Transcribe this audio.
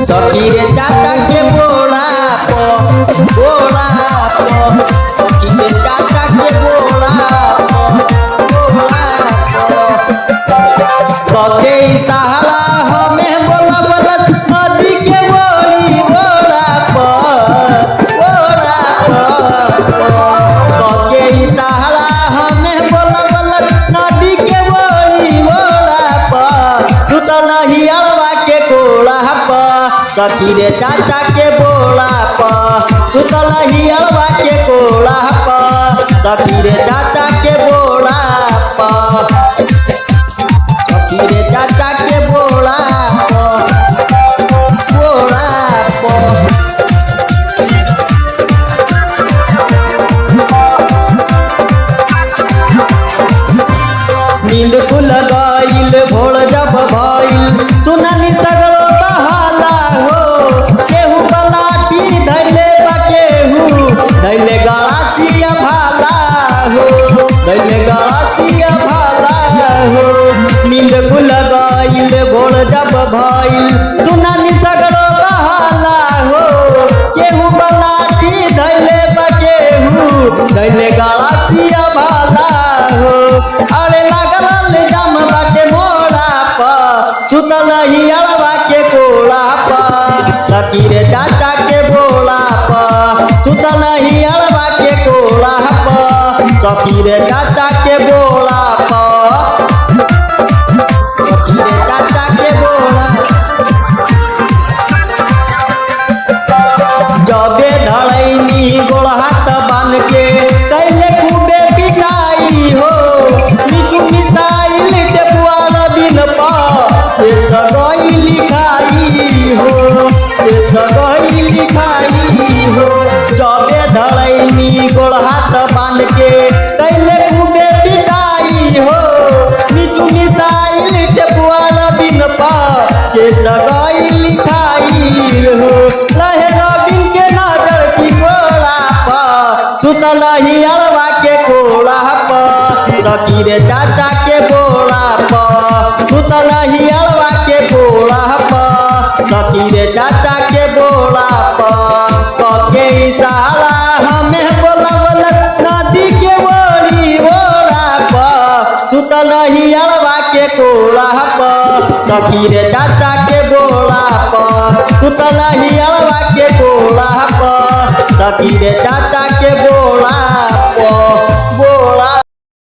सखी रे चाचा के बोला सखी रे चाचा के बोला कके इशारा हमें बोला बोलत नदी के बोली कके इशारा हमें बोला बोलत नदी के बोली सुतल हियरवा के कोड़ा सखी रे चाचा के बोला सुतल हियरवा के कोड़ा सखी रे चाचा के बोला सखी रे चाचा के बोला नींद खुल गईल भोर जब भइल सुनानी सगरो बहाला हो केहू बलाटी धैले बा केहू धैले गड़ासिया भाला हो नींद खुल गईल भोर जब भइल सुनानी सगरो बहाला हो केहू बलाटी धैले बा केहू धैले गड़ासिया भाला हो अरे लागल जाम बाटे मोड़ा सुतल हियरवा के कोड़ा सखी रे चाचा के बोला सुतल हियरवा के कोड़ा सखी रे चाचा के बोला सखी रे चाचा के बोला जबे धड़ैनी गोड़ हाथ बांध के कैले खूबे पिटाई हो मिठू मिसाइल टेपुआर बिन सगई लिखाई हो जबे धड़ैनी गोड़ हाथ बांध के कैले खूबे पिटाई हो मिठू मिसाइल टेपुआर बिन सगई लिखाई हो लहे रबिन के नजर की गोड़ा सुतल हियरवा के कोड़ा सखी रे चाचा के बोला सुतल हियरवा के कोड़ा सखी रे चाचा के बोला कके इशारा हमें बोला बोलत नदी के बोली सुतल हियरवा के कोड़ा सखी रे चाचा के बोला सुतल हियरवा के कोड़ा सखी रे चाचा के बोला